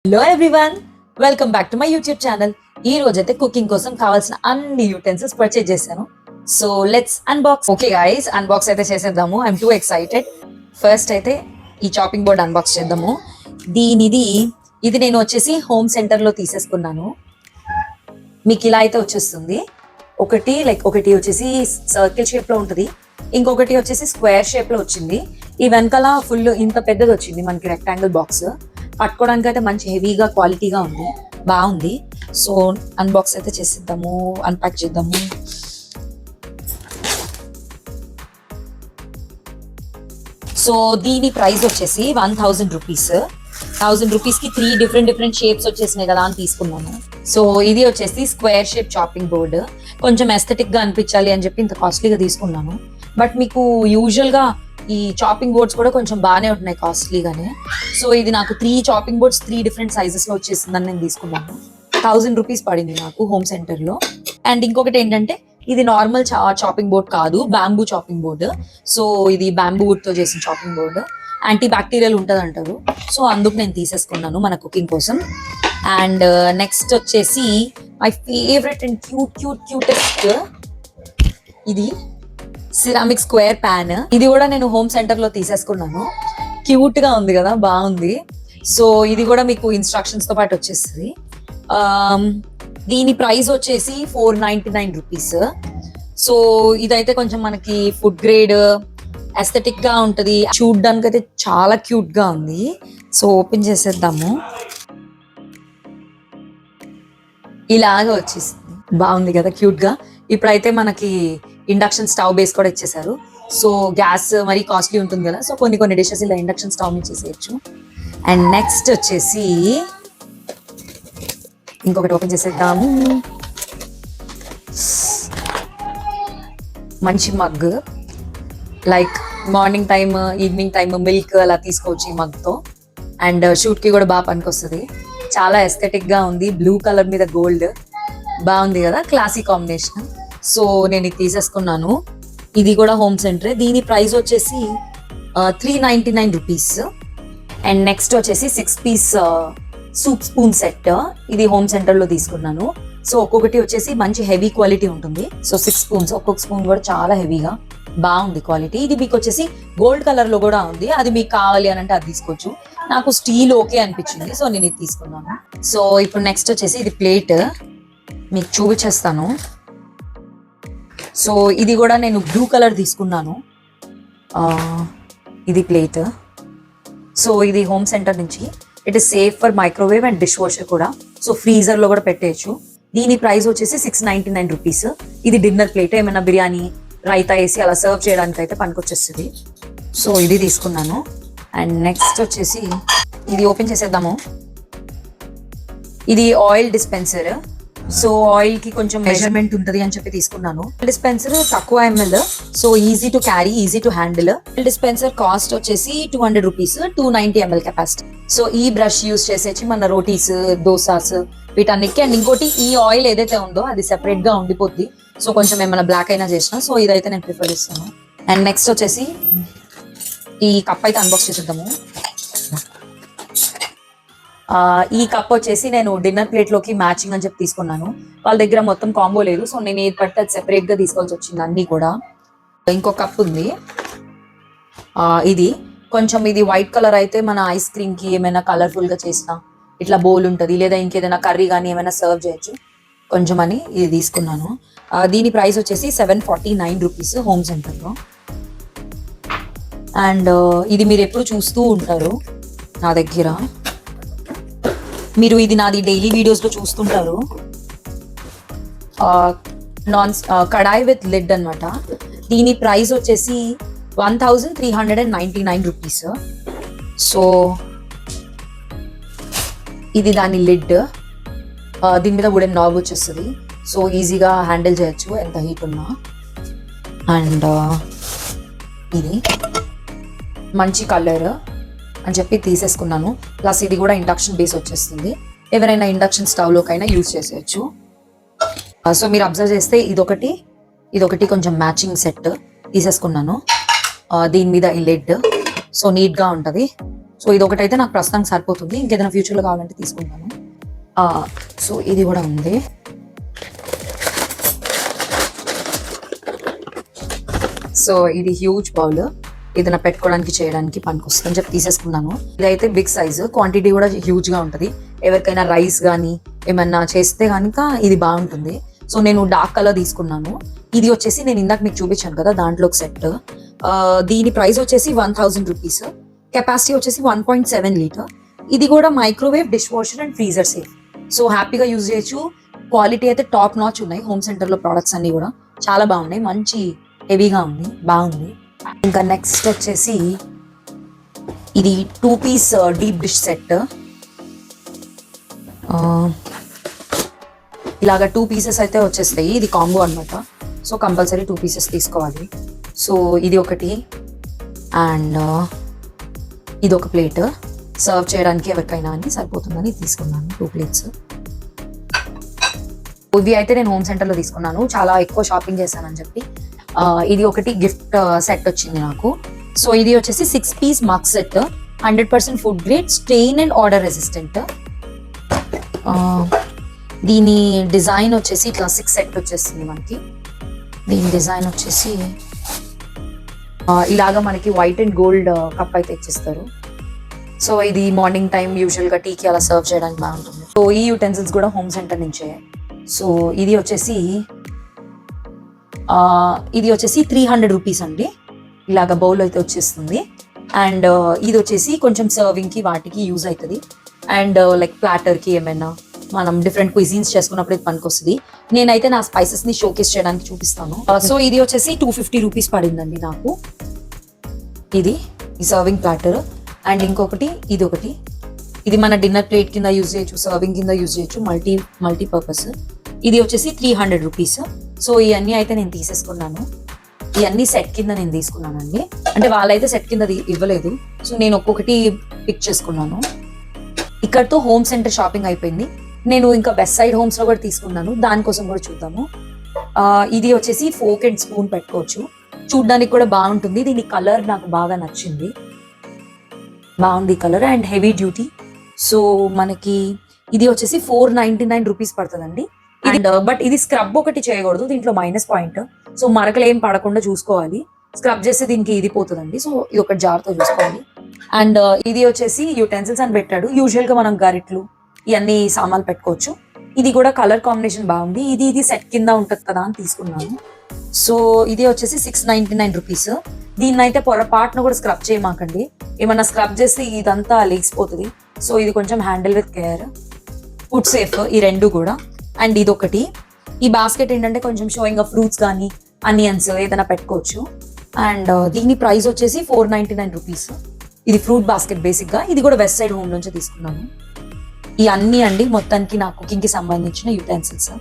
Hello everyone, welcome back to my YouTube channel. ఈ రోజైతే cooking కోసం కావాల్సిన అన్ని యూటెన్సిల్స్ పర్చేజ్ చేశాను. So let's unbox. Okay guys, unbox అయితే చేసేద్దాము. I'm two excited. ఫస్ట్ అయితే ఈ చాపింగ్ బోర్డ్ అన్బాక్స్ చేద్దాము. ఇది నేను వచ్చేసి హోమ్ సెంటర్లో తీసేసుకున్నాను. మీకు ఇలా అయితే వచ్చేస్తుంది. ఒకటి వచ్చేసి సర్కిల్ షేప్ లో ఉంటుంది, ఇంకొకటి వచ్చేసి స్క్వేర్ షేప్ లో వచ్చింది. ఈ వెనకాల ఫుల్ ఇంత పెద్దది వచ్చింది మనకి రెక్టాంగిల్ బాక్స్. పట్టుకోవడానికి అయితే మంచి హెవీగా క్వాలిటీగా ఉంది, బాగుంది. సో అన్బాక్స్ అయితే చేసేద్దాము, అన్పాక్ చేద్దాము. సో దీని ప్రైస్ వచ్చేసి 1000 రూపీస్. 1000 రూపీస్కి 3 డిఫరెంట్ షేప్స్ వచ్చేసినాయి కదా అని తీసుకున్నాను. సో ఇది వచ్చేసి స్క్వేర్ షేప్ చాపింగ్ బోర్డ్. కొంచెం ఎస్థెటిక్ గా అనిపించాలి అని చెప్పి ఇంత కాస్ట్లీగా తీసుకున్నాను. బట్ మీకు యూజువల్ గా ఈ చాపింగ్ బోర్డ్స్ కూడా కొంచెం బాగానే ఉంటున్నాయి కాస్ట్లీగానే. సో ఇది నాకు 3 చాపింగ్ బోర్డ్స్ 3 డిఫరెంట్ సైజెస్ లో వచ్చేసిందని నేను తీసుకున్నాను. 1000 రూపీస్ పడింది నాకు హోమ్ సెంటర్ లో. అండ్ ఇంకొకటి ఏంటంటే ఇది నార్మల్ చాపింగ్ బోర్డ్ కాదు, బ్యాంబూ చాపింగ్ బోర్డ్. సో ఇది బ్యాంబూ వుడ్ తో చేసిన చాపింగ్ బోర్డ్. యాంటీ బ్యాక్టీరియల్ ఉంటుంది అంటారు. సో అందుకు నేను తీసేసుకున్నాను మన కుకింగ్ కోసం. అండ్ నెక్స్ట్ వచ్చేసి మై ఫేవరెట్ అండ్ క్యూటెస్ట్ ఇది సిరామిక్ స్క్వేర్ ప్యాన్. ఇది కూడా నేను హోమ్ సెంటర్ లో తీసేసుకున్నాను. క్యూట్ గా ఉంది కదా, బాగుంది. సో ఇది కూడా మీకు ఇన్స్ట్రక్షన్స్ తో పాటు వచ్చేస్తుంది. దీని ప్రైస్ వచ్చేసి 499 రూపీస్. సో ఇదైతే కొంచెం మనకి ఫుడ్ గ్రేడ్ ఎస్థెటిక్ గా ఉంటది, చూడ్డానికి అయితే చాలా క్యూట్ గా ఉంది. సో ఓపెన్ చేసేద్దాము. ఇలాగా వచ్చేసింది, బాగుంది కదా క్యూట్ గా. ఇప్పుడైతే మనకి ఇండక్షన్ స్టవ్ బేస్ కూడా ఇచ్చేసారు. సో గ్యాస్ మరీ కాస్ట్లీ ఉంటుంది కదా, సో కొన్ని డిషెస్ ఇలా ఇండక్షన్ స్టవ్ మీద చేసేయచ్చు. అండ్ నెక్స్ట్ వచ్చేసి ఇంకొకటి ఓపెన్ చేసేద్దాము. మంచి mug, like morning time evening time milk అలా తీసుకోవచ్చు ఈ మగ్తో. అండ్ షూట్ కి కూడా బాగా పనికొస్తుంది. చాలా ఎస్థెటిక్ గా ఉంది, బ్లూ కలర్ మీద గోల్డ్, బాగుంది కదా, క్లాసిక్ కాంబినేషన్. సో నేను ఇది తీసేసుకున్నాను. ఇది కూడా హోమ్ సెంటరే. దీని ప్రైస్ వచ్చేసి 399 రూపీస్. అండ్ నెక్స్ట్ వచ్చేసి 6 పీస్ సూప్ స్పూన్ సెట్. ఇది హోమ్ సెంటర్ లో తీసుకున్నాను. సో ఒక్కొక్కటి వచ్చేసి మంచి హెవీ క్వాలిటీ ఉంటుంది. సో 6 స్పూన్స్, ఒక్కొక్క స్పూన్ కూడా చాలా హెవీగా బాగుంది క్వాలిటీ. ఇది మీకు వచ్చేసి గోల్డ్ కలర్ లో కూడా ఉంది, అది మీకు కావాలి అని అంటే అది తీసుకోవచ్చు. నాకు స్టీల్ ఓకే అనిపించింది, సో నేను ఇది తీసుకున్నాను. సో ఇప్పుడు నెక్స్ట్ వచ్చేసి ఇది ప్లేట్ మీకు చూపించేస్తాను. సో ఇది కూడా నేను బ్లూ కలర్ తీసుకున్నాను. ఇది ప్లేట్. సో ఇది హోమ్ సెంటర్ నుంచి. It is safe for microwave and dish washer కూడా. సో ఫ్రీజర్ లో కూడా పెట్టేయచ్చు. దీని ప్రైస్ వచ్చేసి 699 రూపీస్. ఇది డిన్నర్ ప్లేట్, ఏమైనా బిర్యానీ రైతా వేసి అలా సర్వ్ చేయడానికి అయితే పనికొచ్చేస్తుంది. సో ఇది తీసుకున్నాను. అండ్ నెక్స్ట్ వచ్చేసి ఇది ఓపెన్ చేసేద్దాము. ఇది ఆయిల్ డిస్పెన్సర్. సో ఆయిల్ కి కొంచెం మెజర్మెంట్ ఉంటుంది అని చెప్పి తీసుకున్నాను. డిస్పెన్సర్ తక్కువ ml, so easy to carry, easy to handle. Dispenser cost వచ్చేసి 200 రూపీస్, 290 ml కెపాసిటీ. సో ఈ బ్రష్ యూస్ చేసేసి మన రోటీస్, దోసాస్ వీటన్నిటికీ. అండ్ ఇంకోటి ఈ ఆయిల్ ఏదైతే ఉందో అది సెపరేట్ గా ఉండిపోద్ది. సో కొంచెం ఏమైనా బ్లాక్ అయినా చేసిన, సో ఇదైతే నేను ప్రిఫర్ చేస్తాను. అండ్ నెక్స్ట్ వచ్చేసి ఈ కప్ అయితే అన్బాక్స్ చేసేద్దాము. ఈ కప్ వచ్చేసి నేను డిన్నర్ ప్లేట్ లోకి మ్యాచింగ్ అని చెప్పి తీసుకున్నాను. వాళ్ళ దగ్గర మొత్తం కాంబో లేదు, సో నేను ఏది పడితే అది సెపరేట్ గా తీసుకోవాల్సి వచ్చింది అన్ని కూడా. ఇంకో కప్ ఉంది. ఇది కొంచెం ఇది వైట్ కలర్ అయితే మన ఐస్ క్రీమ్ కి ఏమైనా కలర్ఫుల్ గా చేసినా ఇట్లా బౌల్ ఉంటుంది, లేదా ఇంకేదైనా కర్రీ కానీ ఏమైనా సర్వ్ చేయొచ్చు కొంచెం అని ఇది తీసుకున్నాను. దీని ప్రైస్ వచ్చేసి 749 రూపీస్ హోమ్ సెంటర్ లో. అండ్ ఇది మీరు ఎప్పుడు చూస్తూ ఉంటారు నా దగ్గర, మీరు ఇది నాది డైలీ వీడియోస్ లో చూస్తుంటారు. కడాయి విత్ లిడ్ అనమాట. దీని ప్రైస్ వచ్చేసి 1399 రూపీస్. సో ఇది దాని లిడ్. దీని మీద వుడెన్ నాబ్ వచ్చేస్తుంది, సో ఈజీగా హ్యాండిల్ చేయొచ్చు ఎంత హీట్ ఉన్నా. అండ్ ఇది మంచి కలర్ అని చెప్పి తీసేసుకున్నాను. ప్లస్ ఇది కూడా ఇండక్షన్ బేస్ వచ్చేస్తుంది, ఎవరైనా ఇండక్షన్ స్టవ్ లోకైనా యూజ్ చేసేయచ్చు. సో మీరు అబ్జర్వ్ చేస్తే ఇదొకటి కొంచెం మ్యాచింగ్ సెట్ తీసేసుకున్నాను. దీని మీద ఈ లెడ్. సో నీట్గా ఉంటుంది. సో ఇది ఒకటైతే నాకు ప్రస్తుతానికి సరిపోతుంది, ఇంకేదైనా ఫ్యూచర్లో కావాలంటే తీసుకుంటాను. సో ఇది కూడా ఉంది. సో ఇది హ్యూజ్ బౌల్, ఏదైనా పెట్టుకోవడానికి చేయడానికి పనికొస్తుంది అని చెప్పి తీసేసుకున్నాను. ఇదైతే బిగ్ సైజు, క్వాంటిటీ కూడా హ్యూజ్ గా ఉంటుంది. ఎవరికైనా రైస్ కానీ ఏమన్నా చేస్తే కనుక ఇది బాగుంటుంది. సో నేను డార్క్ కలర్ తీసుకున్నాను. ఇది వచ్చేసి నేను ఇందాక మీకు చూపించాను కదా, దాంట్లో ఒక సెట్. దీని ప్రైస్ వచ్చేసి 1000 రూపీస్. కెపాసిటీ వచ్చేసి 1.7 లీటర్. ఇది కూడా microwave, dish washer and freezer safe. So హ్యాపీగా యూజ్ చేయొచ్చు. క్వాలిటీ అయితే టాప్ నాచ్ ఉన్నాయి. హోమ్ సెంటర్లో ప్రోడక్ట్స్ అన్ని కూడా చాలా బాగున్నాయి. మంచి హెవీగా ఉంది, బాగుంది. ఇంకా నెక్స్ట్ వచ్చేసి ఇది 2 పీస్ డీప్ డిష్ సెట్. ఇలాగా 2 పీసెస్ అయితే వచ్చేస్తాయి. ఇది కాంబో అనమాట. సో కంపల్సరీ 2 పీసెస్ తీసుకోవాలి. సో ఇది ఒకటి అండ్ ఇది ఒక ప్లేట్. సర్వ్ చేయడానికి ఎవరికైనా అని సరిపోతుందని తీసుకున్నాను 2 ప్లేట్స్. ఇవి అయితే నేను హోమ్ సెంటర్లో తీసుకున్నాను, చాలా ఎక్కువ షాపింగ్ చేశానని చెప్పి. ఇది ఒకటి గిఫ్ట్ సెట్ వచ్చింది నాకు. సో ఇది వచ్చేసి 6 piece mug set, 100% food grade, stain and odour resistant. దీని డిజైన్ వచ్చేసి ఇట్లా 6 సెట్ వచ్చేస్తుంది మనకి. దీని డిజైన్ వచ్చేసి ఇలాగా మనకి వైట్ అండ్ గోల్డ్ కప్ అయితే ఇచ్చేస్తారు. సో ఇది మార్నింగ్ టైం యూజువల్గా టీకి అలా సర్వ్ చేయడానికి బాగుంటుంది. సో ఈ యూటెన్సిల్స్ కూడా హోమ్ సెంటర్ నుంచే. సో ఇది వచ్చేసి 300 రూపీస్ అండి. ఇలాగ బౌల్ అయితే వచ్చేస్తుంది. అండ్ ఇది వచ్చేసి కొంచెం సర్వింగ్కి వాటికి యూజ్ అవుతుంది. అండ్ లైక్ ప్లాటర్కి ఏమైనా మనం డిఫరెంట్ క్విజీన్స్ చేసుకున్నప్పుడు ఇది పనికొస్తుంది. నేనైతే నా స్పైసెస్ని షోకేస్ చేయడానికి చూపిస్తాను. సో ఇది వచ్చేసి 250 రూపీస్ పడిందండి నాకు. ఇది ఈ సర్వింగ్ ప్లాటర్. అండ్ ఇంకొకటి ఇది ఒకటి. ఇది మన డిన్నర్ ప్లేట్ కింద యూజ్ చేయొచ్చు, సర్వింగ్ కింద యూజ్ చేయొచ్చు, మల్టీపర్పస్. ఇది వచ్చేసి 300 రూపీస్. సో ఇవన్నీ అయితే నేను తీసేసుకున్నాను. ఇవన్నీ సెట్ కింద నేను తీసుకున్నానండి. అంటే వాళ్ళైతే సెట్ కింద ఇవ్వలేదు, సో నేను ఒక్కొక్కటి పిక్ చేసుకున్నాను. ఇక్కడతో హోమ్ సెంటర్ షాపింగ్ అయిపోయింది. నేను ఇంకా వెస్ట్ సైడ్ హోమ్స్ లో కూడా తీసుకున్నాను, దానికోసం కూడా చూద్దాము. ఇది వచ్చేసి ఫోక్ అండ్ స్పూన్ పెట్టుకోవచ్చు, చూడ్డానికి కూడా బాగుంటుంది. దీని కలర్ నాకు బాగా నచ్చింది, బాగుంది colour and heavy duty. So మనకి ఇది వచ్చేసి 499 రూపీస్ పడుతుందండి. అండ్ బట్ ఇది స్క్రబ్ ఒకటి చేయకూడదు, దీంట్లో మైనస్ పాయింట్. సో మరకలు ఏం పడకుండా చూసుకోవాలి. స్క్రబ్ చేస్తే దీనికి ఇది పోతుందండి. సో ఇది ఒకటి జాగ్రత్తగా చూసుకోవాలి. అండ్ ఇది వచ్చేసి యూటెన్సిల్స్ అని పెట్టాడు. యూజువల్ గా మనం గరిట్లు ఇవన్నీ సామాన్లు పెట్టుకోవచ్చు. ఇది కూడా కలర్ కాంబినేషన్ బాగుంది. ఇది సెట్ కింద ఉంటుంది కదా అని తీసుకున్నాను. సో ఇది వచ్చేసి 699 రూపీస్. దీన్ని అయితే పొరపాటున కూడా స్క్రబ్ చేయమాకండి, ఏమన్నా స్క్రబ్ చేస్తే ఇదంతా లేచిపోతుంది. సో ఇది కొంచెం handle with care. Food safe ఈ రెండు కూడా. అండ్ ఇది ఒకటి. ఈ బాస్కెట్ ఏంటంటే కొంచెం షోయింగ్ ఆఫ్ ఫ్రూట్స్ కానీ అనియన్స్ ఏదైనా పెట్టుకోవచ్చు. అండ్ దీని ప్రైస్ వచ్చేసి 499 రూపీస్. ఇది ఫ్రూట్ బాస్కెట్ బేసిక్ గా. ఇది కూడా వెస్ట్ సైడ్ హోమ్ నుంచి తీసుకున్నాను. ఈ అన్ని అండి మొత్తానికి నా కుకింగ్ కి సంబంధించిన యూటెన్సిల్స్.